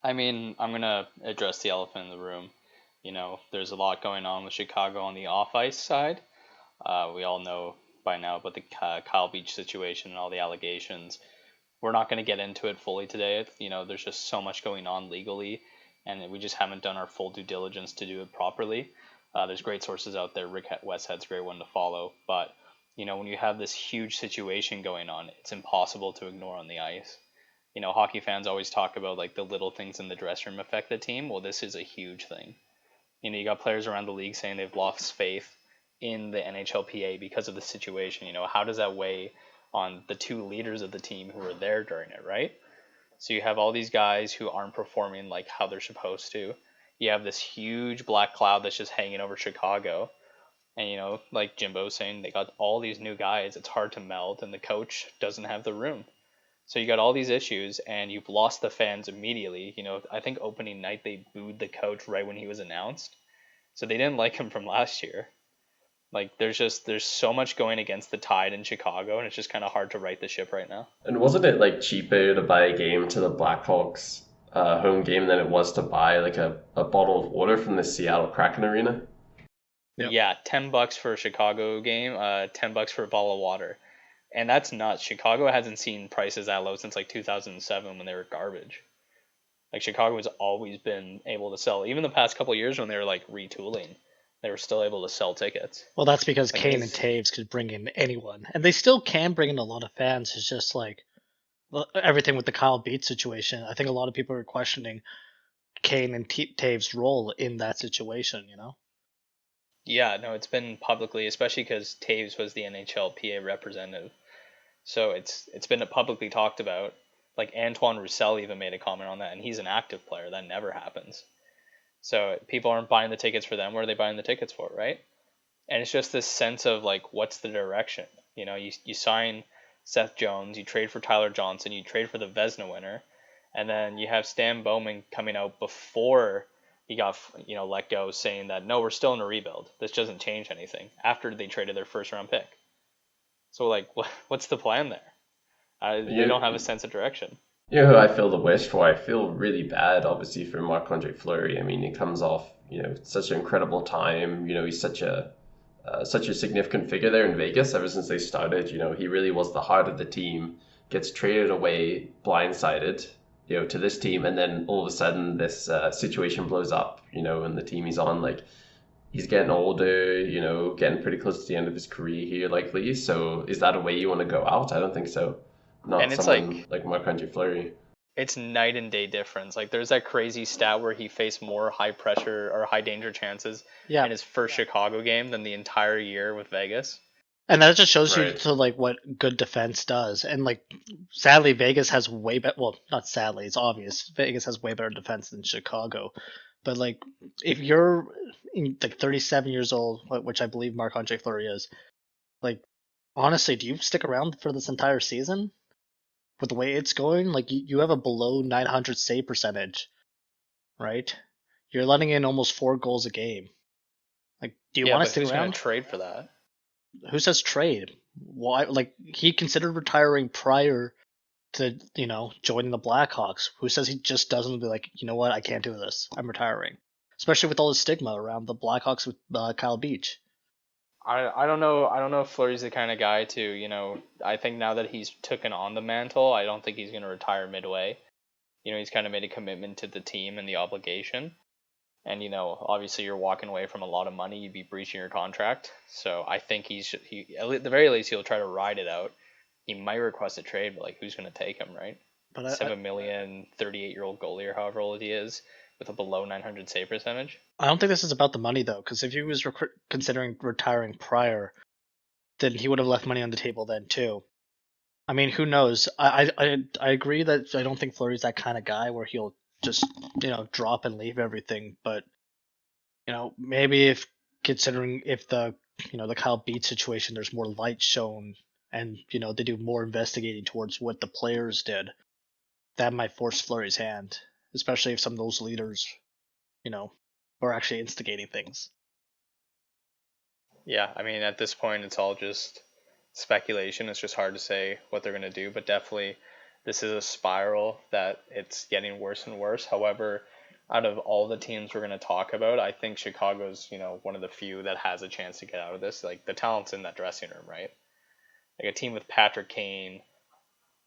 I mean, I'm gonna address the elephant in the room. There's a lot going on with Chicago on the off ice side. We all know by now about the Kyle Beach situation and all the allegations. We're not going to get into it fully today. There's just so much going on legally, and we just haven't done our full due diligence to do it properly. There's great sources out there. Rick Westhead's a great one to follow, but when you have this huge situation going on, it's impossible to ignore on the ice. Hockey fans always talk about like the little things in the dressing room affect the team. Well, this is a huge thing. You got players around the league saying they've lost faith in the NHLPA because of the situation. How does that weigh on the two leaders of the team who were there during it, right? So you have all these guys who aren't performing like how they're supposed to. You have this huge black cloud that's just hanging over Chicago. And like Jimbo's saying, they got all these new guys. It's hard to meld, and the coach doesn't have the room. So you got all these issues, and you've lost the fans immediately. I think opening night they booed the coach right when he was announced, so they didn't like him from last year. Like there's so much going against the tide in Chicago, and it's just kind of hard to right the ship right now. And wasn't it like cheaper to buy a game to the Blackhawks home game than it was to buy like a bottle of water from the Seattle Kraken arena? Yep. Yeah, $10 for a Chicago game, $10 for a bottle of water, and that's nuts. Chicago hasn't seen prices that low since like 2007 when they were garbage. Like Chicago has always been able to sell, even the past couple of years when they were like retooling, they were still able to sell tickets. Well, that's because Like Kane and it's Taves could bring in anyone, and they still can bring in a lot of fans. It's just like everything with the Kyle Beats situation. I think a lot of people are questioning Kane and Taves' role in that situation. Yeah, no, it's been publicly, especially because Taves was the NHLPA representative. So it's been publicly talked about. Like Antoine Roussel even made a comment on that, and he's an active player. That never happens. So people aren't buying the tickets for them. What are they buying the tickets for, right? And it's just this sense of like, what's the direction? You sign Seth Jones, you trade for Tyler Johnson, you trade for the Vesna winner, and then you have Stan Bowman coming out before he got let go, saying that no, we're still in a rebuild. This doesn't change anything. After they traded their first round pick, so like, what's the plan there? They don't have a You, sense of direction. you know who I feel the worst for? I feel really bad, obviously, for Marc-Andre Fleury. I mean, he comes off, such an incredible time. He's such a significant figure there in Vegas ever since they started. He really was the heart of the team. Gets traded away, blindsided, to this team, and then all of a sudden this situation blows up. And the team he's on, like, he's getting older. Getting pretty close to the end of his career here, likely. So is that a way you want to go out? I don't think so. Not And it's someone like like Marc-Andre Fleury. it's night and day difference. Like there's that crazy stat where he faced more high pressure or high danger chances Yeah, in his first Chicago game than the entire year with Vegas. and that just shows you Right. to like what good defense does. And like, sadly, Vegas has way better. Well, not sadly, it's obvious. Vegas has way better defense than Chicago. But like, if you're like 37 years old, which I believe Marc Andre Fleury is, like, honestly, do you stick around for this entire season with the way it's going? Like, you have a below 900 save percentage, right? You're letting in almost 4 goals a game. Like, do you Yeah, want to but stick who's gonna around? trade for that? Who says trade? Why? Like, he considered retiring prior to joining the Blackhawks. Who says he just doesn't be like, you know what? I can't do this. I'm retiring. Especially with all the stigma around the Blackhawks with Kyle Beach. I don't know. I don't know if Fleury's the kind of guy to, I think now that he's taken on the mantle, I don't think he's going to retire midway. He's kind of made a commitment to the team and the obligation. And, obviously you're walking away from a lot of money. You'd be breaching your contract. So I think at the very least, he'll try to ride it out. He might request a trade, but like, who's going to take him, right? But 7 million, 38-year-old goalie or however old he is with a below 900 save percentage. I don't think this is about the money though, because if he was considering retiring prior, then he would have left money on the table then too. I mean, who knows? I agree that I don't think Fleury's that kind of guy where he'll just drop and leave everything. But maybe if considering if the Kyle Beats situation, there's more light shown, and they do more investigating towards what the players did, that might force Fleury's hand, especially if some of those leaders, you know, are actually instigating things. Yeah, I mean, at this point, it's all just speculation. It's just hard to say what they're going to do, but definitely this is a spiral that it's getting worse and worse. However, out of all the teams we're going to talk about, I think Chicago's, one of the few that has a chance to get out of this. Like, the talent's in that dressing room, right? Like, a team with Patrick Kane,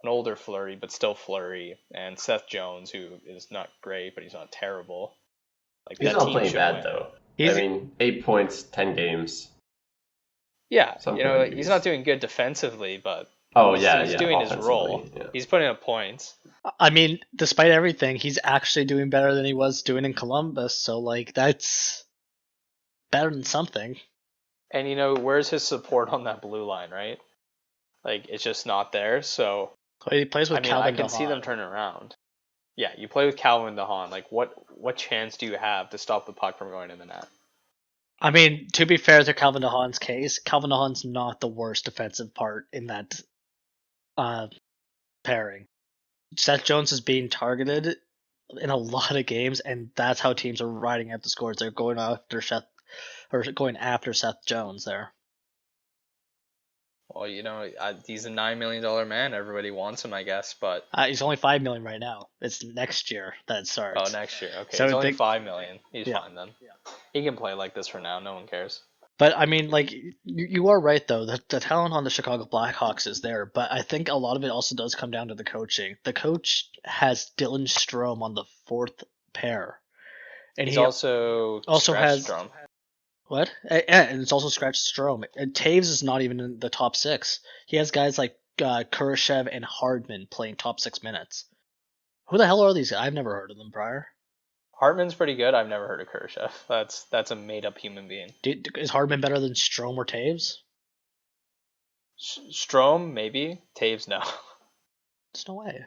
an older Fleury, but still Fleury, and Seth Jones, who is not great, but he's not terrible. Like, He's that not team playing should bad, win. though. I mean, 8 points, 10 games. Yeah, Something like he's not doing good defensively, but he's doing his role. Yeah. He's putting up points. I mean, despite everything, he's actually doing better than he was doing in Columbus. So, like, that's better than something. And where's his support on that blue line, right? Like, it's just not there. So He plays with Calvin I can DeHaan. see them turning around. Yeah, you play with Calvin DeHaan. Like, what chance do you have to stop the puck from going in the net? I mean, to be fair to Calvin DeHaan's case, Calvin DeHaan's not the worst defensive part in that pairing. Seth Jones is being targeted in a lot of games, and that's how teams are riding out the scores. They're going after Seth Jones there. Well, he's a $9 million man. Everybody wants him, I guess, but He's only $5 million right now. It's next year that it starts. oh, next year. Okay, So he's only $5 million. He's Yeah. fine then. He can play like this for now. No one cares. But I mean, like, you are right though. The talent on the Chicago Blackhawks is there, but I think a lot of it also does come down to the coaching. The coach has Dylan Strome on the fourth pair, and He's he also has Strom. What? And it's also scratched Strome. And Taves is not even in the top six. He has guys like Kurashev and Hardman playing top 6 minutes. Who the hell are these guys? I've never heard of them prior. Hartman's pretty good. I've never heard of Kurashev. That's a made up human being. Is Hardman better than Strome or Taves? Strom maybe. Taves no. There's no way.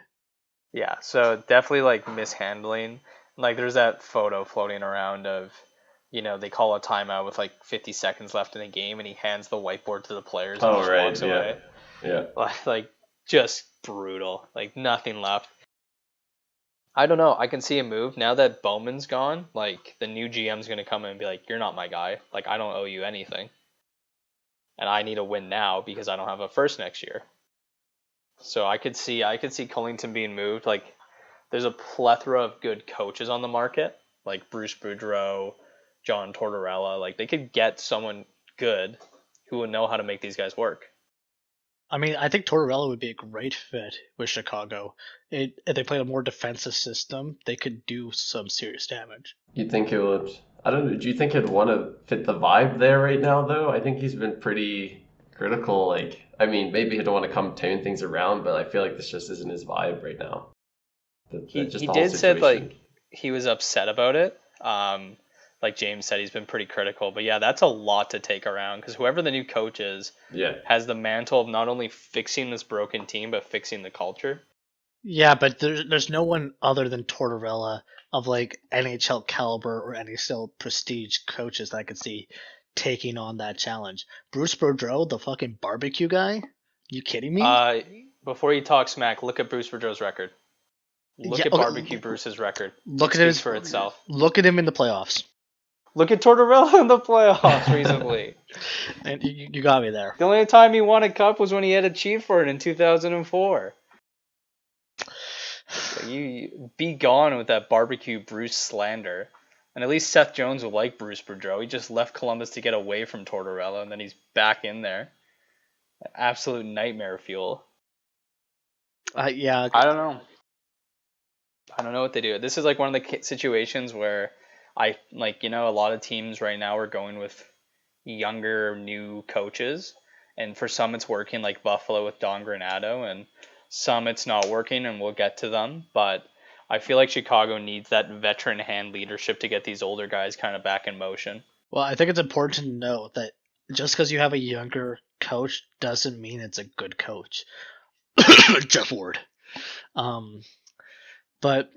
Yeah, so definitely like mishandling. Like there's that photo floating around of, they call a timeout with like 50 seconds left in the game, and he hands the whiteboard to the players and just walks away. Yeah. Like just brutal. Like nothing left. I don't know. I can see a move now that Bowman's gone. Like the new GM's gonna come in and be like, "You're not my guy. Like I don't owe you anything, and I need a win now because I don't have a first next year." So I could see Cullington being moved. Like there's a plethora of good coaches on the market, like Bruce Boudreau, John Tortorella. Like they could get someone good who would know how to make these guys work. I mean, I think Tortorella would be a great fit with Chicago. If they played a more defensive system, they could do some serious damage. You think it would? I don't know. Do you think he'd want to fit the vibe there right now, though? I think he's been pretty critical. Like, I mean, maybe he'd want to come turn things around, but I feel like this just isn't his vibe right now. He did say like he was upset about it. Like James said, he's been pretty critical. But yeah, that's a lot to take around because whoever the new coach is has the mantle of not only fixing this broken team, but fixing the culture. Yeah, but there's no one other than Tortorella of like NHL caliber or NHL prestige coaches that I could see taking on that challenge. Bruce Boudreau, the fucking barbecue guy? You kidding me? Before you talk smack, look at Bruce Boudreau's record. Look at Barbecue Bruce's record. Look at his for itself. Look at him in the playoffs. Look at Tortorella in the playoffs recently. And you got me there. The only time he won a cup was when he had a cheat for it in 2004. So you be gone with that Barbecue Bruce slander. And at least Seth Jones will like Bruce Boudreau. He just left Columbus to get away from Tortorella, and then he's back in there. Absolute nightmare fuel. Yeah. I don't know. I don't know what they do. This is like one of the situations where a lot of teams right now are going with younger, new coaches. And for some it's working, like Buffalo with Don Granato, and some it's not working, and we'll get to them. But I feel like Chicago needs that veteran hand leadership to get these older guys kind of back in motion. Well, I think it's important to note that just because you have a younger coach doesn't mean it's a good coach. Jeff Ward. But